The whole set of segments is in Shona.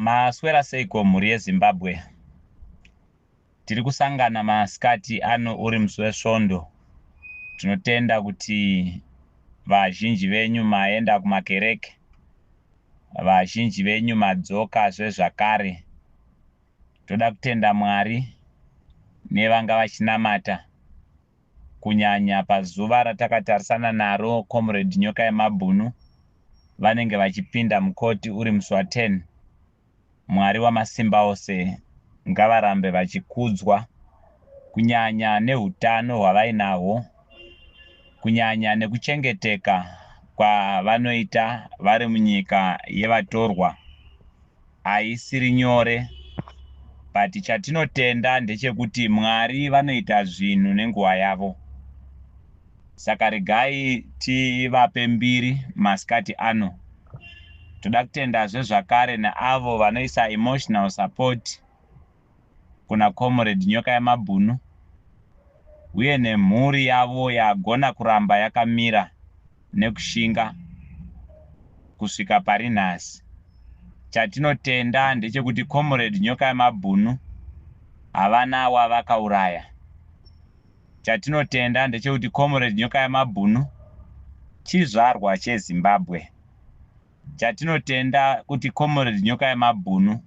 Maswera seiko mhuri yeZimbabwe. Tiri kusangana masikati ano uri musi wesvondo. Tinotenda kuti vazhinji venyu maenda kumakereke. Vazhinji venyu madzoka zvezvakare. Toda kutenda Mwari nevanga vachinamata. Kunyanya pazuva ratakatarisana naro Comrade Nyoka Yemabhunu vanenge vachipinda mukoti uri musi wa10. Mwari wamasimba ose ngavarambe vachikudzwa, kunyanya nehutano hwavainahwo, kunyanya nekuchengeteka kwavanoita vari munyika yevatorwa. Haisiri nyore, but chatinotenda ndechekuti Mwari vanoita zvinhu nenguva yavo. Saka regai tivape mbiri masikati ano. Toda kutendazve zvakare neavo vanoisa emotional support kuna Comrade Nyoka Yemabhunu uye nemhuri yavo yagona kuramba yakamira nekushinga kusvika pari nhasi. Chatinotenda ndechekuti Comrade Nyoka Yemabhunu havana wavakauraya. Chatinotenda ndechekuti Comrade Nyoka Yemabhunu chizvarwa cheZimbabwe. Chatinotenda kuti Comrade Nyoka Yemabhunu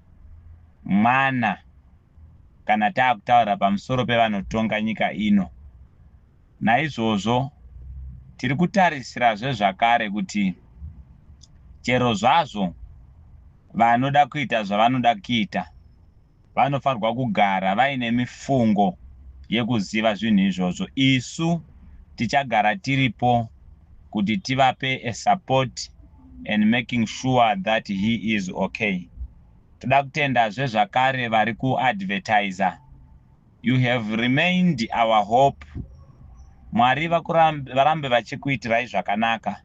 mwana kana taakutaura pamusoro pevanotonga nyika ino. Naizvozvo tiri kutarisira zvakare kuti chero zvazvo vanoda kuita zvavanoda kuita, vanofanirwa kugara vaine mifungo yekuziva zvinhu izvozvo. Isu tichagara tiripo kuti tivape a support and making sure that he is okay. Toda kutendazve zvakare vari kuadvertiser. You have remained our hope. Mwari varambe vachikuitirai zvakanaka.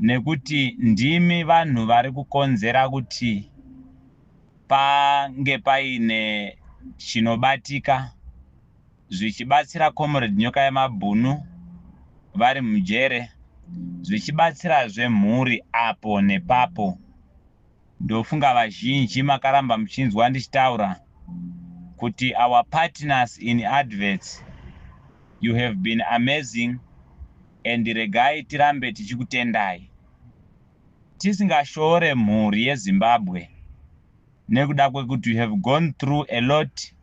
Nekuti ndimi vanhu vari kukonzera kuti pange paine chinobatika zvichibatsira Comrade Nyoka Yemabhunu vari mujere, zvichibatsirazve mhuri apo nepapo. Ndofunga vazhinji makaramba muchinzwa ndichitaura kuti our partners in adverts, you have been amazing, and regai tirambe tichikutendai. Tisingashore mhuri yeZimbabwe nekuda kwekuti you have gone through a lot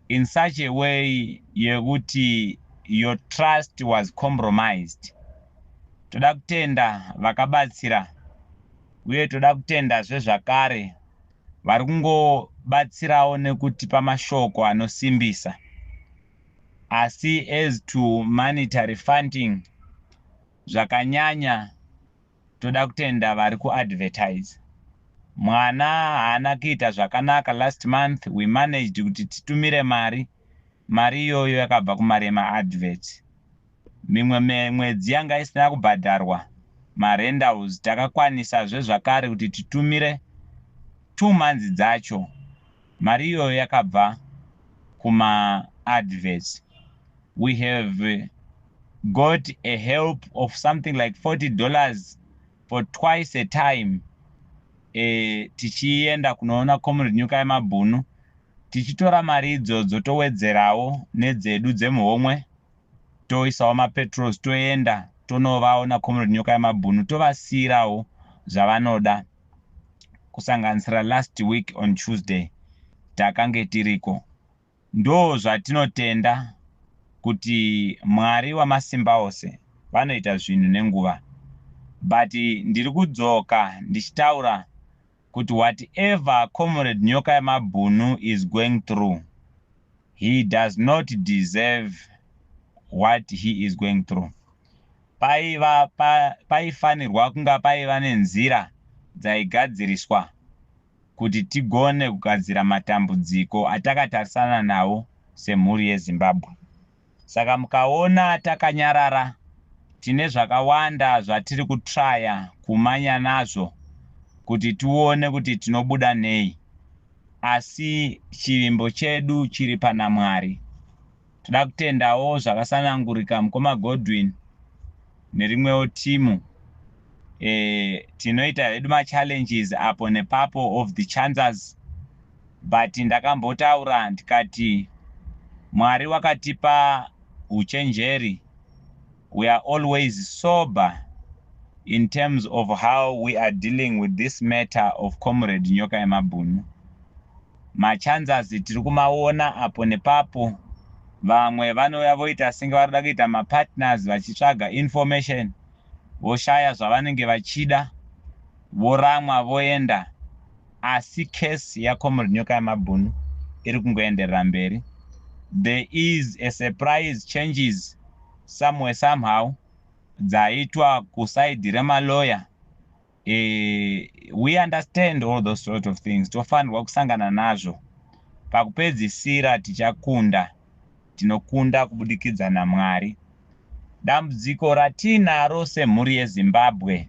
in such a way yekuti your trust was compromised. Toda kutenda vakabatsira uye toda kutendazve zvakare vari kungobatsirawo nekuti pamashoko anosimbisa. Asi as to monetary funding zvakanyanya toda kutenda vari kuadvertise. Mwana haana kuita zvakanaka last month. We managed kuti titumire mari. Mari iyoyo yakabva kumarema adverts. Mimwe mwedzi yanga isina kubhadharwa marentals takakwanisazve zvakare kuti titumire 2 months dzacho. Mari iyoyo yakabva kuma adverts. We have got a help of something like $40 for twice a time. Tichienda kunoona Comrade Nyoka Yemabhunu, tichitora mari idzodzo towedzerawo nedzedu dzemuhomwe, toisawo mapetrols, toenda tonovaona Comrade Nyoka Yemabhunu, tovasiyirawo zvavanoda. Kusanganisira last week on Tuesday takange tiriko. Ndo zvatinotenda kuti Mwari wamasimba ose vanoita zvinhu nenguva. But ndiri kudzoka ndichitaura kuti whatever Comrade Nyoka Yemabhunu is going through, he does not deserve what he is going through. Paifanirwa kunga paiva nenzira dzaigadziriswa kuti tigone kugadzira matambudziko atakatarisana nawo semhuri yeZimbabwe. Saka mukaona takanyarara, tine zvakawanda zvatiri kutraya kumanya nazvo kuti tione kuti tinobuda nei. Asi chivimbo chedu chiri pana Mwari. Toda kutendawo zvakasanangurika mukoma Godwin nerimwewo timu tinoita hedu machallenges apo nepapo of the chances, but ndakambotaura ndikati Mwari wakatipa uchenjeri. We are always sober in terms of how we are dealing with this matter of Comrade Nyoka Yemabhunu. Machances tiri kumaona apo nepapo. Vamwe vanouya voita senge varikuda kuita mapartners vachitsvaga information, voshaya zvavanenge vachida, voramwa voenda. Asi case yaComrade Nyoka Yemabhunu iri kungoenderera mberi. There is a surprise changes somewhere somehow dzaitwa kuside remaloya. We understand all those sort of things. Tofanirwa kusangana nazvo. Pakupedzisira tichakunda. Tinokunda kubudikidza naMwari. Dambudziko ratinaro semhuri yeZimbabwe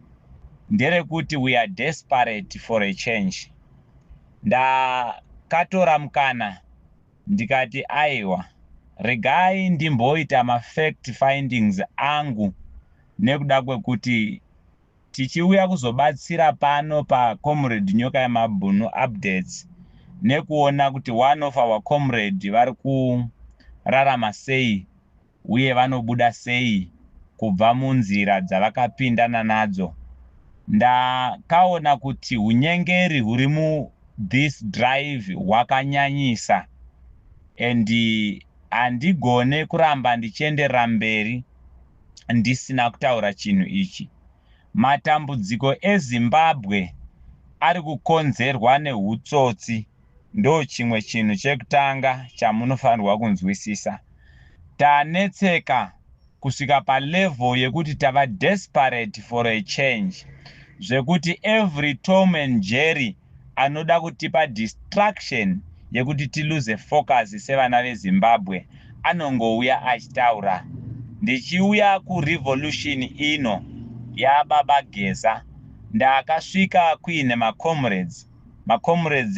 nderekuti we are desperate for a change. Ndakatora mukana ndikati aiwa, regai ndimboita mafact findings angu nekuda kwekuti tichiuya kuzobatsira pano paComrade Nyoka Yemabhunu updates nekuona kuti one of our comrade vari kurarama sei uye vanobuda sei kubva munzira dzavakapindana nadzo. Ndakaona kuti unyengeri huri mu this drive hwakanyanyisa, and handigone kuramba ndichienderera mberi ndisina kutaura chinhu ichi. Matambudziko eZimbabwe ari kukonzerwa nehutsotsi. Ndo chimwe chinhu chekutanga chamunofanirwa kunzwisisa. Tanetseka kusvika palevel yekuti tava desperate for a change, zvekuti every Tom and Jerry anoda kutipa distraction yekuti tilose focus sevana veZimbabwe anongouya achitaura. Ndichiuya kurevolution ino yaBaba Geza, ndakasvika kuine macomrades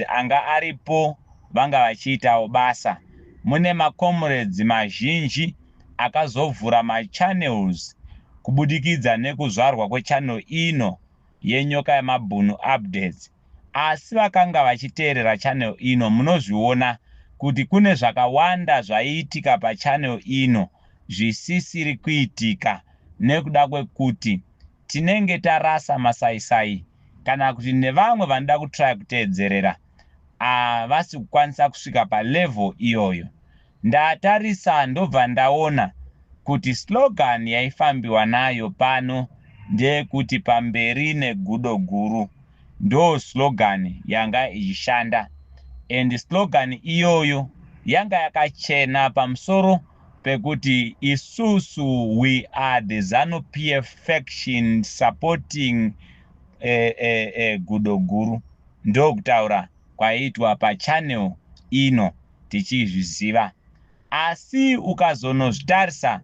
anga aripo vanga vachiitawo basa. Mune macomrades mazhinji akazovhura machannels kubudikidza nekuzvarwa kwechannel ino yeNyoka Yemabhunu updates. Asi vakanga vachiteerera channel ino munozviona kuti kune zvakawanda zvaiitika pachannel ino zvisisiri kuitika nekuda kwekuti tinenge tarasa masaisai kana kuti nevamwe vanoda kutry kuteedzerera havasi kukwanisa kusvika palevel iyoyo. Ndatarisa ndobva ndaona kuti slogan yaifambiwa nayo pano ndeyekuti pamberi negudo guru ndo slogan yanga ichishanda, and slogan iyoyo yanga yakachena pamusoro pekuti isusu we are the ZANU-PF faction supporting gudo guru. Ndo kutaura kwaiitwa pachannel ino tichizviziva. Asi ukazonozvitarisa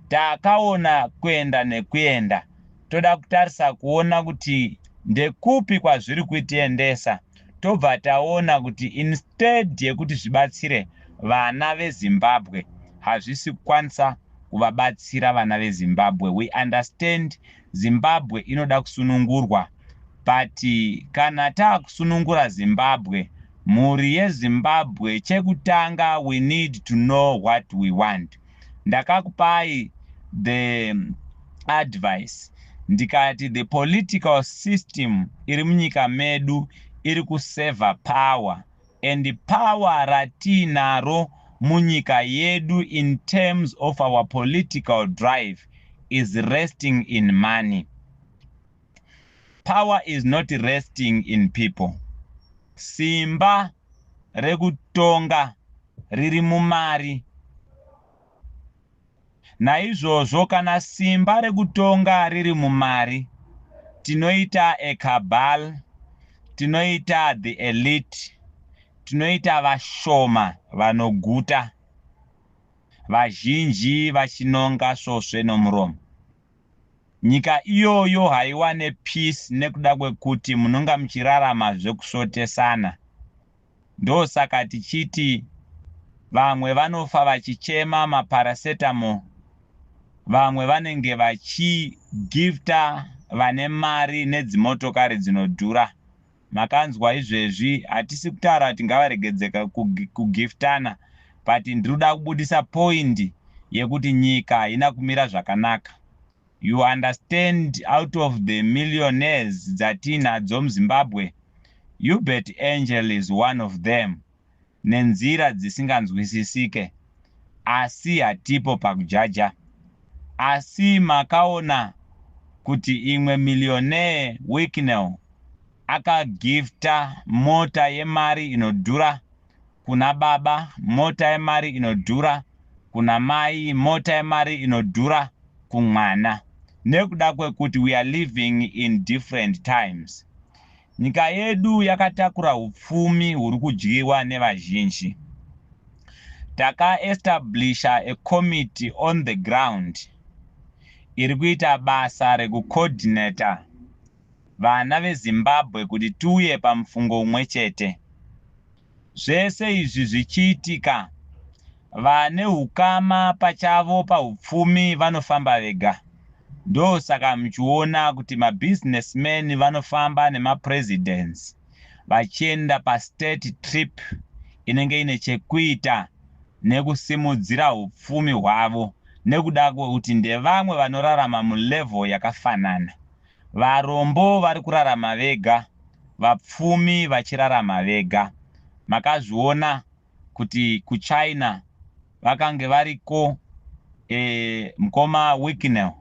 takaona kuenda nekuenda. Toda kutarisa kuona kuti ndekupi kwazviri kuitiendesa. Tobva taona kuti instead yekuti zvibatsire vana veZimbabwe hazvisi kukwanisa kuvabatsira vana veZimbabwe. We understand Zimbabwe inoda kusunungurwa, but kana taakusunungura Zimbabwe, mhuri yeZimbabwe chekutanga we need to know what we want. Ndakakupai the advice ndikati the political system iri munyika medu iri kuseva power, and power ratinaro munyika yedu in terms of our political drive is resting in money. Power is not resting in people. Simba rekutonga riri mumari. Naizvozvo kana simba rekutonga riri mumari, tinoita a cabal, tinoita the elite, tinoita vashoma vanoguta, vazhinji vachinonga svosve nomuromo. Nyika iyoyo haiwane peace nekuda kwekuti munonga muchirarama zvekusotesana. Ndo saka tichiti vamwe vanofa vachichema maparacetamol, vamwe vanenge vachigifta vane mari nedzimotokari dzinodhura. Makanzwa izvezvi, hatisi kutaura kuti ngavaregedzeka kugiftana, but ndinoda kubudisa point yekuti nyika haina kumira zvakanaka. You understand, out of the millionaires dzatinadzo muZimbabwe, Hubert Angel is one of them, nenzira dzisinganzwisisike. Asi hatipo pakujaja. Asi makaona kuti imwe millionaire Wicknell akagifta mota yemari inodhura kuna baba, mota yemari inodhura kuna mai, mota yemari inodhura kumwana. Nekuda kwekuti we are living in different times. Nyika yedu yakatakura upfumi huri kudyiwa nevazhinji. Taka-establisha a committee on the ground iri kuita basa rekucoordinata vana veZimbabwe kuti tiuye pamufungo umwe chete. Zvese izvi zvichiitika, vane hukama pachavo paupfumi vanofamba vega. Ndo saka muchiona kuti mabusinessmen vanofamba nemapresidents vachienda pastate trip inenge ine chekuita nekusimudzira upfumi hwavo, nekuda kwekuti ndevamwe vanorarama mulevel yakafanana. Varombo vari kurarama vega, vapfumi vachirarama vega. Makazviona kuti kuChina vakange variko mukoma Wicknell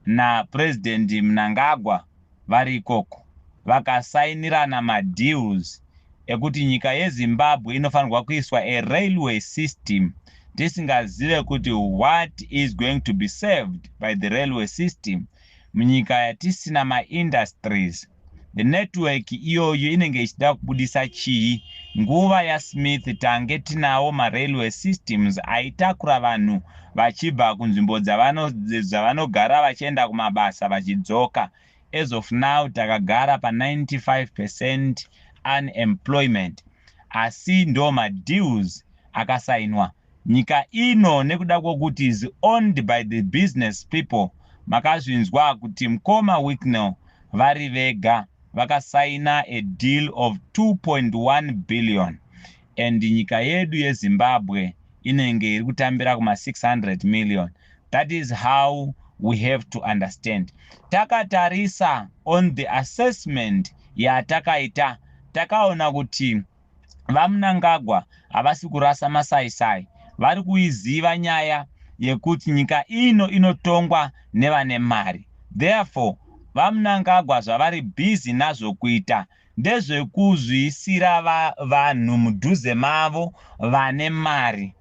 na President Mnangagwa vari ikoko, vakasainirana madeals ekuti nyika yeZimbabwe inofanirwa kuiswa a railway system, tisingazive kuti what is going to be served by the railway system. Munyika yatisina ma-industries, the network iyoyo inenge ichida kubudisa chii. Nguva yaSmith tange tinawo ma-railway systems aitakura vanhu vachibva kunzvimbo dzavanogara vachienda kumabasa vachidzoka. As of now takagara pa 95% unemployment. Asi ndo madeals akasainwa. Nyika ino nekuda kwokuti is owned by the business people. Makazvinzwa kuti mukoma Wicknell vari vega vakasaina a deal of 2.1 billion, and nyika yedu yeZimbabwe inenge iri kutambira kuma 600 million. That is how we have to understand. Takatarisa on the assessment yatakaita, takaona kuti vaMnangagwa havasi kurasa masaisai, vari kuiziva nyaya yekuti nyika ino inotongwa nevane mari. Therefore, vaMnangagwa zvavari busy nazvo kuita ndezvekuzviisira vanhu mudhuze mavo vane mari,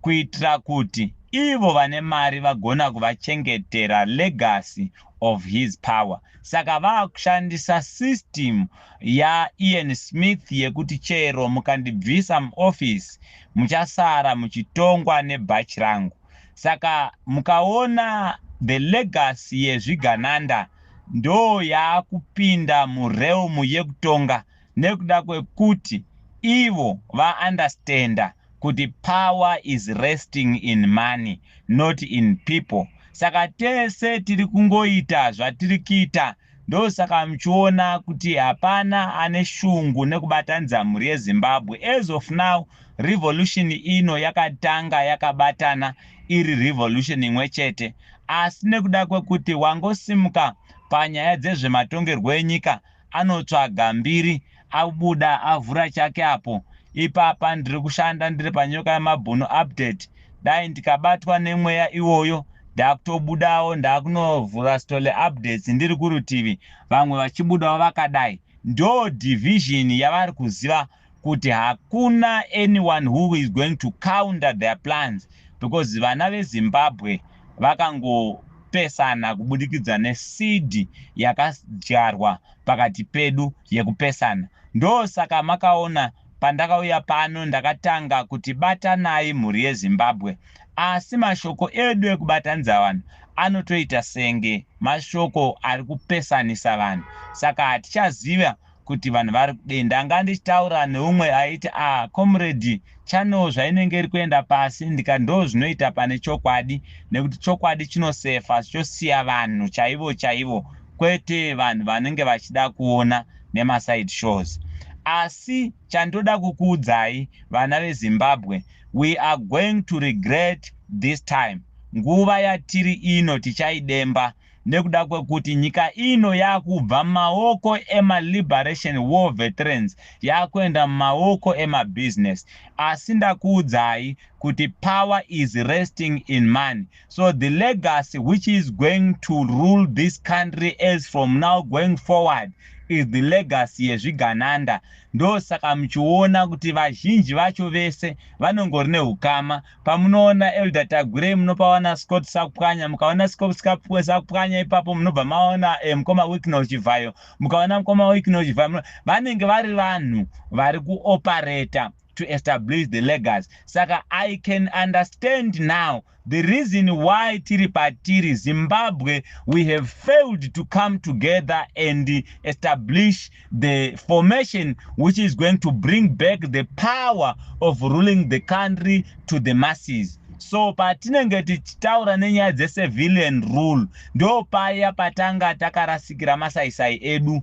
kuitira kuti ivo vane mari vagona kuvachengetera legacy of his power. Saka vakushandisa system yaIan Smith yekuti chero mukandibvisa muoffice muchasara muchitongwa nebhachi rangu. Saka mukaona the legacy yezvigananda ndo yakupinda murealm yekutonga, nekuda kwekuti ivo vaunderstanda kuti power is resting in money, not in people. Saka tese tiri kungoita zvatiri kuita, ndo saka muchiona kuti hapana ane shungu nekubatanidza mhuri yeZimbabwe. As of now, revolution ino yakatanga yakabatana iri revolution imwe chete, asi nekuda kwekuti wangosimuka panyaya dzezvematongerwo enyika anotsvaga mbiri, abuda avhura chake apo. Ipapa ndiri kushanda ndiri panyoka yamabhunu update, dai ndikabatwa nemweya iwoyo ndakutobudawo ndakunovhura stole updates ndiri kurutivi, vamwe vachibudawo vakadai. Ndo division yavari kuziva kuti hakuna anyone who is going to counter their plans, because vana veZimbabwe vakangopesana kubudikidza neseed yakadyarwa pakati pedu yekupesana. Ndo saka makaona pandakauya pano ndakatanga kuti batanai mhuri yeZimbabwe, asi mashoko edu ekubatanidza vanhu anotoita senge mashoko ari kupesanisa vanhu. Saka hatichaziva kuti vanhu vari kudenda. Ndanga ndichitaura neumwe aiti comrade channel zvainenge iri kuenda pasi, ndika ndo zvinoita pane chokwadi, nekuti chokwadi chinosefa chosiya vanhu chaivo chaivo kwete vanhu vanenge vachida kuona nemaside shows. Asi chandoda kukuudzai vana veZimbabwe, we are going to regret this time. Nguva yatiri ino tichaidemba nekuda kwekuti nyika ino yakubva maoko ema-liberation war veterans yakuenda maoko ema-business. Asi ndakuudzai kuti power is resting in money. So the legacy which is going to rule this country as from now going forward is the legacy yezvigananda. Ndo saka muchiona kuti vazhinji vacho vese vanongori neukama. Pamunoona Elder Tagwire munopaona Scott Sakupwanya, mukaona Scott Sakupwanya ipapo munobva maona mukoma Wicknell Chivhayo, mukaona mukoma Wicknell Chivhayo, vanenge vari vanhu vari kuoperata to establish the legacy. Saka I can understand now the reason why tiri patiri Zimbabwe we have failed to come together and establish the formation which is going to bring back the power of ruling the country to the masses. So patinenge tichitaura nenyaya dze-civilian rule ndo paya patanga takarasikira masaisai edu.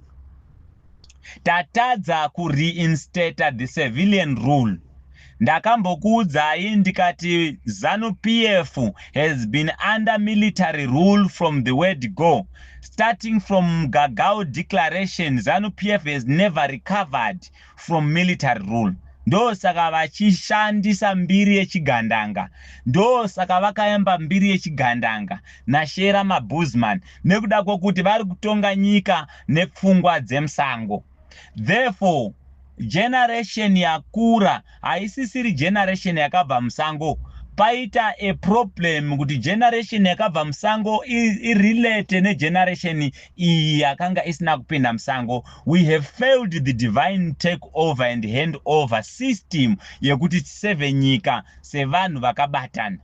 Tatadza kureinstate the civilian rule. Ndakambokuudzai ndikati ZANU-PF has been under military rule from the word go. Starting from Gagao Declaration, ZANU-PF has never recovered from military rule. Ndo saka vachishandisa mbiri yechigandanga. Ndo saka vakaemba mbiri yechigandanga naShera Mabusman nekuda kwokuti vari kutonga nyika nepfungwa dzemusango. Therefore, generation yakura haisisiri generation yakabva musango. Paita a problem kuti generation yakabva musango irelate negeneration iyi yakanga isina kupinda musango. We have failed the divine takeover and handover system yekuti tiseve nyika sevanhu vakabatana.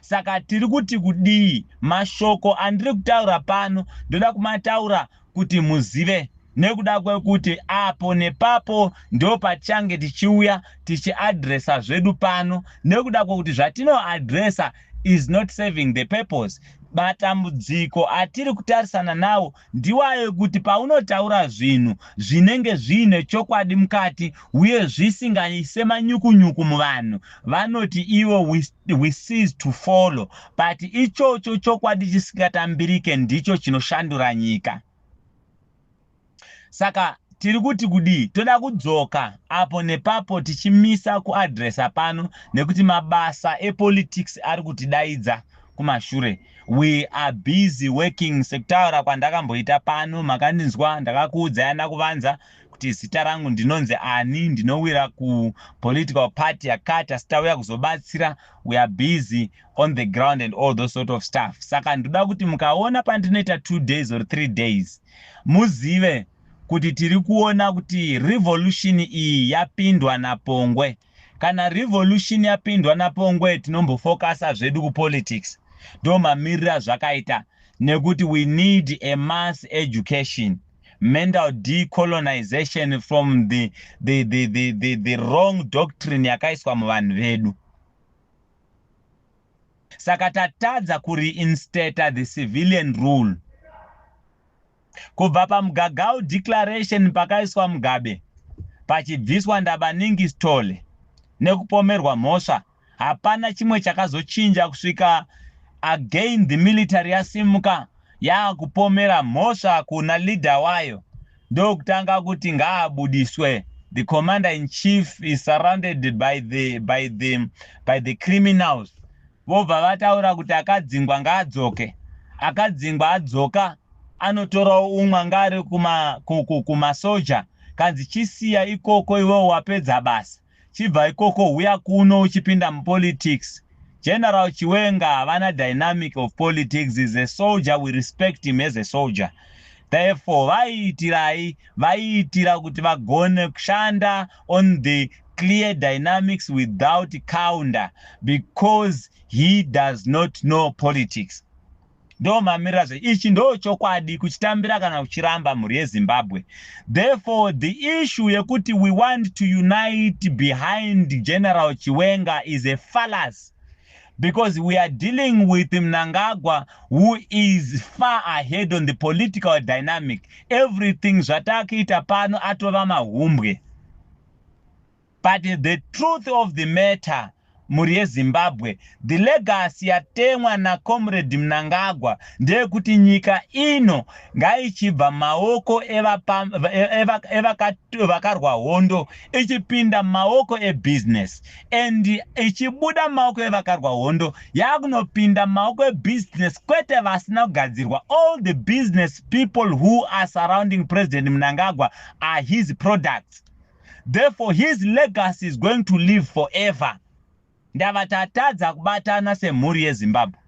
Saka tiri kuti kudii mashoko andiri kutaura pano ndoda kumataura kuti muzive. Nekuda kwekuti apo nepapo ndo pachange tichiuya tichiadresa zvedu pano. Nekuda kwekuti zvatinoadresa is not serving the purpose. Matambudziko atiri kutarisana nawo ndiwayo kuti paunotaura zvinhu zvinenge zvine chokwadi mukati uye zvisingaise manyukunyuku muvanhu, vanoti iwo we cease to follow. But ichocho chokwadi chisingatambirike ndicho chinoshandura nyika. Saka tiri kuti kudii toda kudzoka apo nepapo tichimisa kuadresa pano nekuti mabasa epolitics ari kutidaidza kumashure. We are busy working. Sekutaura kwandakamboita pano makandinzwa ndakakuudzai ndakuvanza kuti zita rangu ndinonzi ani, ndinowira ku political party yakati asitauya kuzobatsira. We are busy on the ground and all those sort of stuff. Saka ndoda kuti mukaona pandinoita 2 days or 3 days muzive kuti tiri kuona kuti revolution iyi yapindwa naPongwe. Kana revolution yapindwa naPongwe tinombofokasa zvedu kupolitics. Ndo mamirira zvakaita nekuti we need a mass education, mental decolonization from the wrong doctrine yakaiswa muvanhu vedu. Saka tatadza kureinstate the civilian rule. Kubva paMugagao Declaration pakaiswa Mugabe, pachibviswa Ndabaningi Stole nekupomerwa mhosva, hapana chimwe chakazochinja kusvika again the military yasimuka yakupomera mhosva kuna leader wayo. Ndokutanga kuti ngaabudiswe. The commander in chief is surrounded by the criminals. Vobva vataura kuti akadzingwa ngaadzoke. Akadzingwa adzoka anotora umwe ngari kumasoja. Kanzi chisiya ikoko iwe wapedza basa. Chibva ikoko huya kuno uchipinda mupolitics. General Chiwenga havana dynamic of politics. Is a soldier, we respect him as a soldier. Therefore, vaiitira kuti vagone kushanda on the clear dynamics without counter because he does not know politics. Ndo mamirazo ichi ndo chokwadi kuchitambira kana kuchiramba mhuri yeZimbabwe. Therefore, the issue yekuti we want to unite behind General Chiwenga is a fallacy. because we are dealing with Mnangagwa, who is far ahead on the political dynamic. Everything zvatakita pano atova mahumbwe. But the truth of the matter, muri Zimbabwe, the legacy yatemwa na comrade Mnangagwa ndeyekuti nyika ino ngaichibva maoko evakarwa hondo ichipinda maoko ebusiness, and ichibuda maoko evakarwa hondo yakunopinda maoko ebusiness kwete vasina kugadzirwa. All the business people who are surrounding President Mnangagwa are his products. Therefore, his legacy is going to live forever. Ndavatadza kubatana semhuri yeZimbabwe.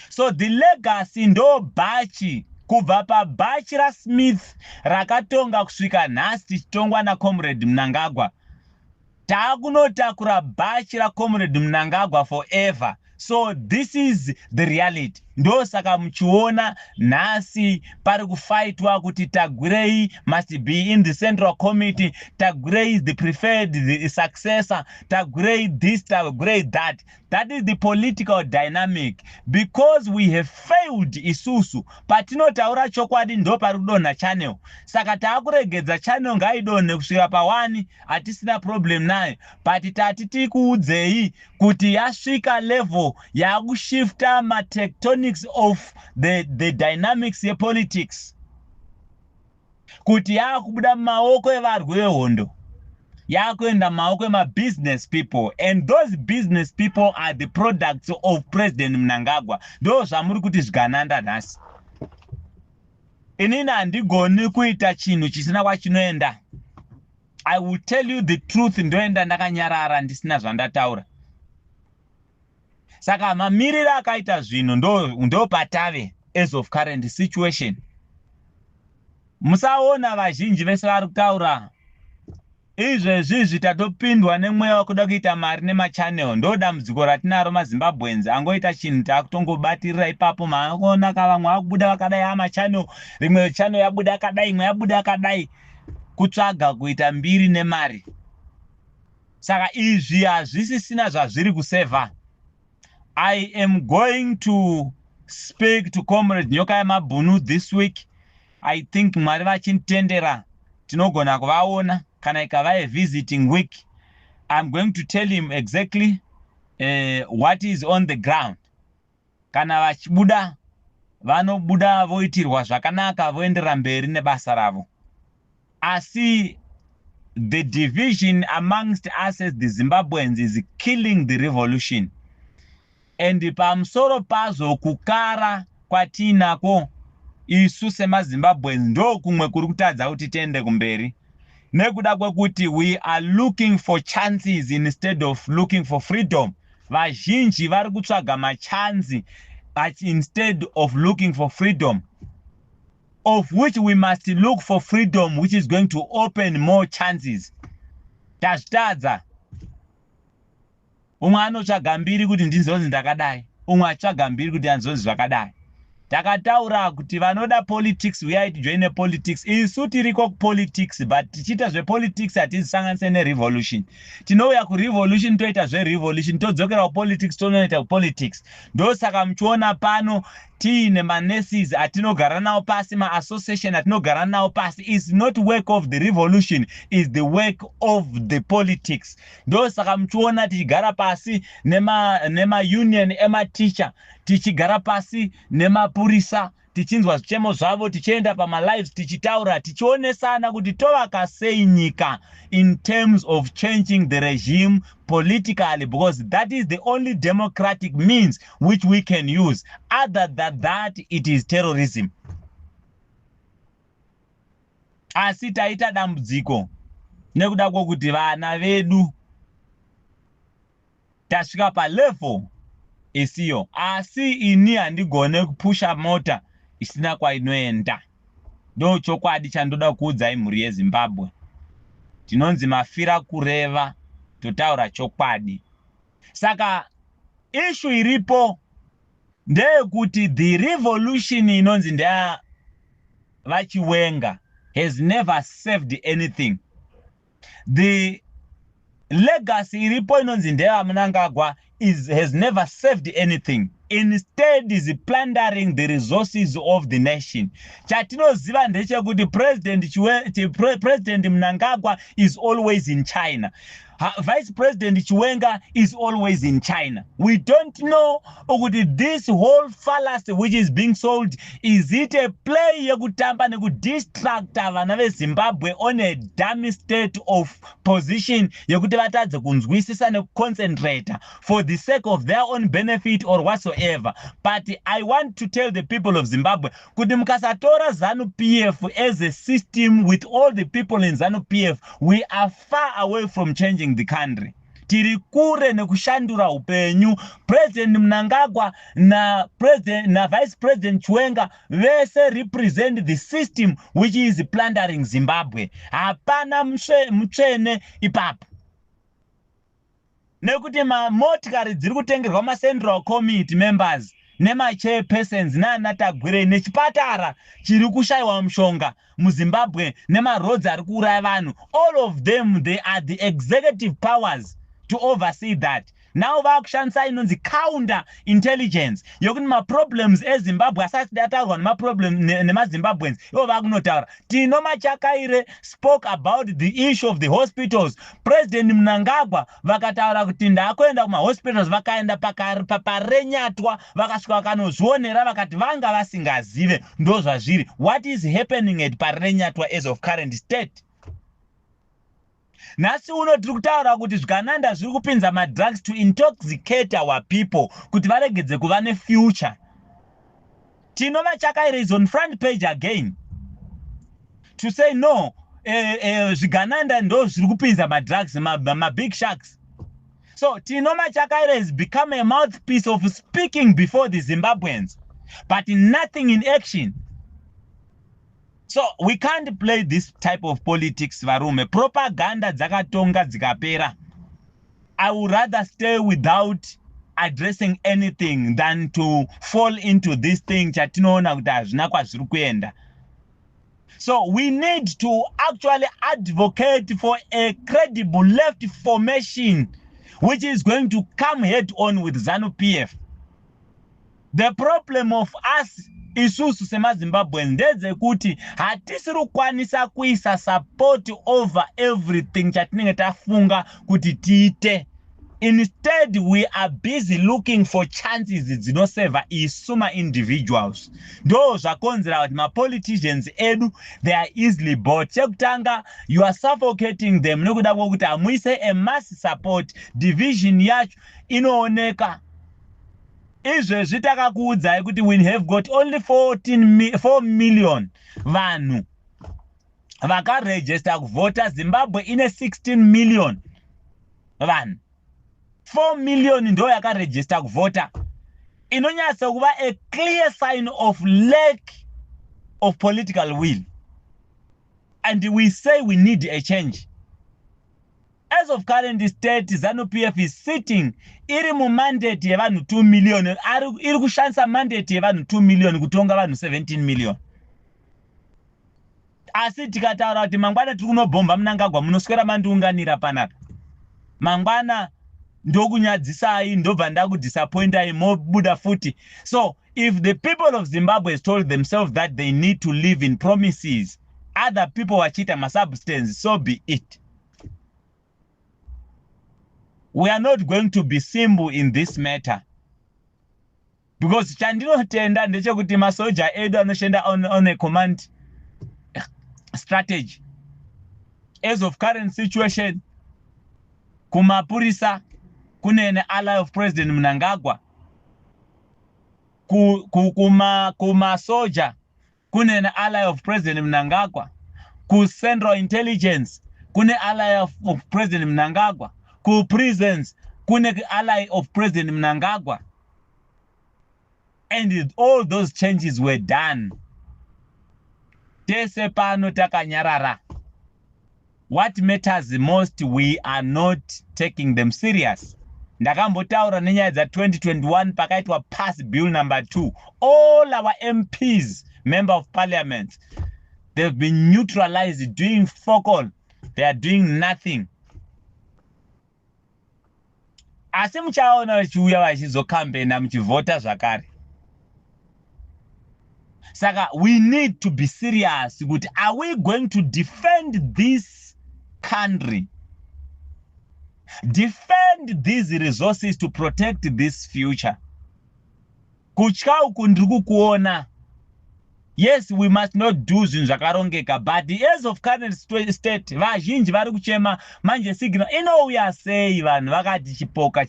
So the legacy ndo bhachi kubva pabhachi raSmith rakatonga kusvika nhasi tichitongwa naComrade Mnangagwa. Taakunotakura bhachi raComrade Mnangagwa forever. So this is the reality. Ndo saka muchiona nhasi pari kufaitwa kuti Tagwirei must be in the central committee, Tagwirei is the preferred, the successor, Tagwirei this, Tagwirei that. That is the political dynamic. Because we have failed isusu, patinotaura chokwadi ndo pari kudonha channel. Saka taakuregedza channel ngaidonhe kusvika pa1 hatisina problem nayo. But tati kuudzei kuti yasvika level yakushifta ma-tectonics of the dynamics ye politics. Kuti yakubuda maoko evarwi vehondo. Yakuenda maoko ema-business people, and those business people are the products of President Mnangagwa. Ndo zvamuri kuti zvigananda nhasi. Inini handigoni kuita chinhu chisina kwachinoenda. I will tell you the truth, ndoenda ndakanyarara ndisina zvandataura. Saka mamiriro akaita zvinhu ndo patave as of current situation. Musaona vazhinji vese vari kutaura izvezvi tatopindwa nemweya wekuda kuita mari nemachannel. Ndo dambudziko ratinaro maZimbabweans. Angoita chinhu takutongobatirira ipapo, maona kavamwe vakubuda vakadai machannel, rimwe channel yabuda yakadai, imwe yabuda yakadai, kutsvaga kuita mbiri nemari. Saka izvi hazvisisina zvazviri kuseva. I am going to speak to Comrade Nyoka Yamabhunu this week. I think mwari vachintendera tinogona kuvaona kana ikava a visiting week. I'm going to tell him exactly what is on the ground. Kana vachibuda vanobuda voitirwa zvakanaka, voendera mberi nebasa ravo. Asi the division amongst us as the Zimbabweans is killing the revolution. And pamusoro pazvo kukara kwatinako isu semaZimbabweans ndo kumwe kuri kutadza kuti tiende kumberi. Nekuda kwekuti we are looking for chances instead of looking for freedom. Vazhinji vari kutsvaga machansi instead of looking for freedom, of which we must look for freedom which is going to open more chances. Tazvitadza. Umwe anotsvaga mbiri kuti ndinzonzi ndakadai, umwe atsvaga mbiri kuti anzonzi zvakadai. Takataura kuti vanoda politics uyai tijoine politics. Isu tiriko politics, but tichita zvepolitics hatizisanganise nerevolution. Tinouya kurevolution toita zverevolution, todzokera kupolitics tonoita kupolitics. Ndosaka muchiona pano tiine manesis atinogara nawo pasi, ma-association atinogara nawo pasi. Is not work of the revolution, is the work of the politics. Ndosaka muchiona tichigara pasi nema union ema-teacher, tichigara pasi nemapurisa, tichinzwa zvichemo zvavo, tichienda pama-lives tichitaura, tichionesana kuti tovaka sei nyika in terms of changing the regime politically, because that is the only democratic means which we can use. Other than that, it is terrorism. Asi taita dambudziko nekuda kwokuti vana vedu tasvika palevel isiyo. Asi ini handigone kupusha mota isina kwainoenda. Ndo chokwadi chandoda kuudzai mhuri yeZimbabwe. Tinonzi mafira kureva, totaura chokwadi. Saka issue iripo ndeyekuti the revolution inonzi ndeya vachiwenga has never served anything. The legacy iripo inonzi ndeyaMnangagwa has never saved anything. Instead is plundering the resources of the nation. Chatinoziva ndechekuti President Mnangagwa is always in China. Vice President Chiwenga is always in China. We don't know this whole fallacy which is being sold, is it a play yekutamba nekudistract vana veZimbabwe on a dummy state of position yekuti vatadze kunzwisisa nekuconcentrate for the sake of their own benefit or whatsoever. But I want to tell the people of Zimbabwe, kuti mukasatora ZANU-PF as a system with all the people in ZANU-PF, we are far away from changing the country. Tiri kure nekushandura upenyu. President Mnangagwa na Vice President Chiwenga vese represent the system which is plundering Zimbabwe. Hapana mchene ipapo. Nekuti motikari dziri kutengerwa Central Committee members chairpersons nanatagwire nechipatara chiri kushaiwa mushonga muZimbabwe roads ari kuuraya vanhu. All of them, they are the executive powers to oversee that. Now vakushandisa inonzi counter intelligence yokuti maproblems eZimbabwe asati dataurwa nemaZimbabweans ivo vakunotaura. Tino Machakaire spoke about the issue of the hospitals. President Mnangagwa vakataura kuti ndakuenda kumahospitals, vakaenda parenyatwa vakasvika vakanozvionera vakati vanga vasingazive ndozvazviri. What is happening at parenyatwa as of current state? Nasi uno tiri kutaura kuti zvikananda zviri kupinza madrugs to intoxicate our people kuti varegedze kuva nefuture. Tino Machakaire is on front page again to say no, zvigananda ndo zviri kupinza madrugs, big sharks. So Tino Machakaire has become a mouthpiece of speaking before the Zimbabweans, but nothing in action. So we can't play this type of politics, varume. Propaganda dzakatonga dzikapera. I would rather stay without addressing anything than to fall into this thing chatinoona kuti hazvina kwazviri kuenda. So we need to actually advocate for a credible left formation which is going to come head on with ZANU-PF. The problem of us isusu semaZimbabweans ndedzekuti hatisiri kukwanisa kuisa support over everything chatinenge tafunga kuti tiite. Instead, we are busy looking for chances dzinoseva isuma individuals. Ndo zvakonzera kuti ma-politicians edu, they are easily bought. Chekutanga, you are suffocating them nekuda kwokuti amuise a mass support. Division yacho inooneka. Izvezvi takakuudzai kuti we have got only 4 million vanhu vakaregister kuvota. Zimbabwe ine 16 million vanhu. 4 million ndo yakaregister kuvota. Inonyatsa kuva a clear sign of lack of political will. And we say we need a change. As of current state, ZANU-PF is sitting iri mandate yevanhu 2 million. Iri kushandisa mandate yevanhu 2 million kutonga vanhu 17 million. Asi tikataura kuti mangwana tiri kunobhomba Mnangagwa munoswera mandiunganira panapa. Mangwana ndokunyadzisai ndobva ndakudisappointai mobuda futi. So if the people of Zimbabwe has told themselves that they need to live in promises, other people wachita masubstance, so be it. We are not going to be simple in this matter. Because chandinotenda ndechekuti masoja edu anoshanda on a command strategy. As of current situation, kumapurisa kune ally of President Mnangagwa. Kuma soja kune ally of President Mnangagwa. Ku Central Intelligence kune ally of President Mnangagwa. Ku prisons kune ally of President Mnangagwa. And all those changes were done. Tese pano takanyarara. What matters the most, we are not taking them serious. Ndakambotaura nenyaya dza 2021 pakaitwa pass bill number 2. All our MPs, member of parliament, they've been neutralized, doing fuck all. They are doing nothing. asi muchaona vachiuya vachizokambena muchivhota zvakare. Saka we need to be serious kuti are we going to defend this country, defend these resources to protect this future? Kutya uku ndiri kukuona. Yes, we must not do zvinhu zvakarongeka, but as of current state vazhinji vari kuchema manje signal inouya sei vanhu vakati chipoka.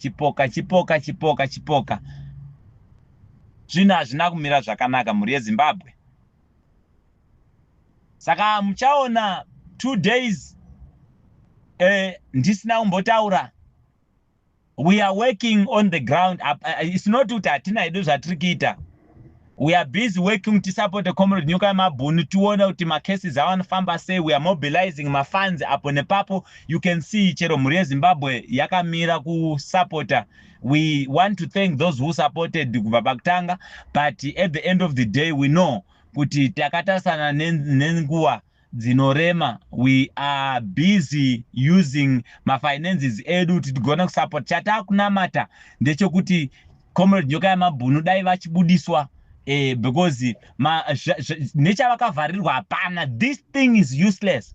Zvinhu hazvina kumira zvakanaka mhuri yeZimbabwe. Saka muchaona 2 days ndisina kumbotaura. We are working on the ground. It's not kuti hatina hedu zvatiri kuita. We are busy working to support the Comrade Nyoka Mabhunu tione kuti macases awanofamba sei. We are mobilizing mafunds apo nepapo. You can see chero mhuri yeZimbabwe yakamira kusupporta. We want to thank those who supported kubva pakutanga, but at the end of the day we know kuti takatasana nenguva dzinorema. We are busy using mafinances edu kuti tigone kusupport. Chatakunamata ndechekuti Comrade Nyoka Mabhunu dai vachibudiswa because nechavakavharirwa hapana. This thing is useless.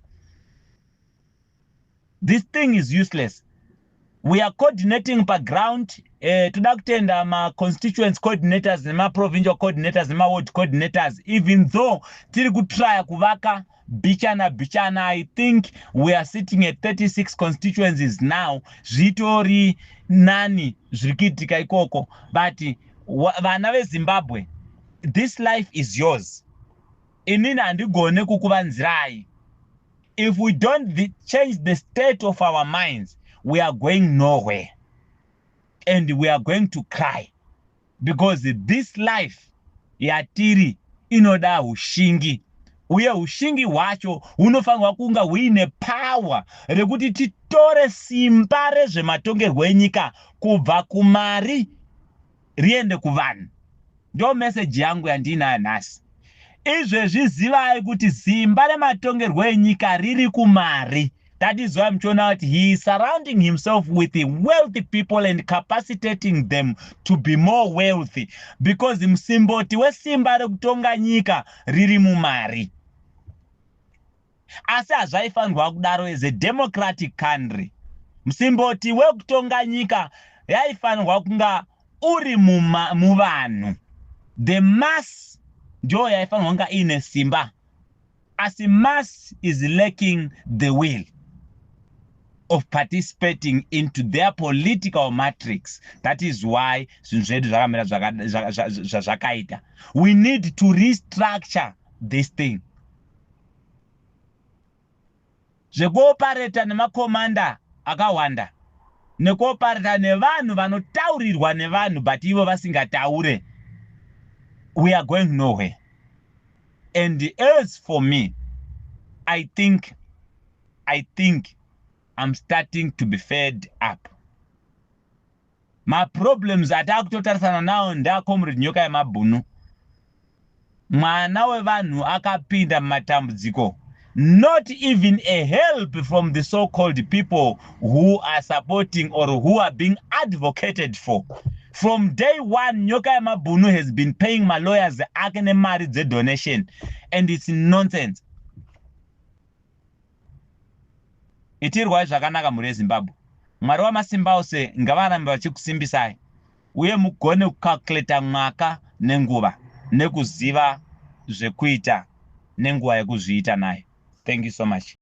This thing is useless. We are coordinating per ground. Toda kutenda ma constituents coordinators nema provincial coordinators nema ward coordinators, even though tiri kutry kuvaka bichana. I think we are sitting at 36 constituencies now. Zvitori nani zviri kuitika ikoko, but vana veZimbabwe, this life is yours. Inini handigone kukuvanzirai. If we don't change the state of our minds, we are going nowhere. And we are going to cry. Because this life yatiri inoda ushingi. Uye ushingi hwacho hunofanirwa kunga huine power rekuti titore simba rezvematongerwo enyika kubva kumari riende kuvanhu. Ndo message yangu yandinayo nhasi. Izvezvi zivai kuti simba rematongerwo enyika riri kumari. That is why muchiona kuti he is surrounding himself with the wealthy people and capacitating them to be more wealthy, because musimboti wesimba rekutonga nyika riri mumari. Asi hazvaifanirwa kudaro as a democratic country. Musimboti wekutonga nyika yaifanirwa kunga uri muvanhu. The mass ndio yaifanirwa kunga ine simba. As the mass is lacking the will of participating into their political matrix. That is why we need to restructure this thing. Zvekuopareta nemakomanda akawanda, nekuopareta nevanhu vanotaurirwa nevanhu but ivo vasingataure, we are going nowhere. And as for me, I think I'm starting to be fed up. My problems atakutotarisana nawo ndaComrade Nyoka Mabhunu. Mwana wevanhu akapinda mumatambudziko. Not even a help from the so-called people who are supporting or who are being advocated for. From day one, Nyoka Mabhunu has been paying my lawyers akene mari the donation, and it's nonsense. Itirwa zvakanaka mhuri yeZimbabwe. Mwari wamasimba ose ngavarambe vachikusimbisai. Uye mugone kukalkuleta mwaka nenguva nekuziva zvekuita nenguva yekuzviita nayo. Thank you so much.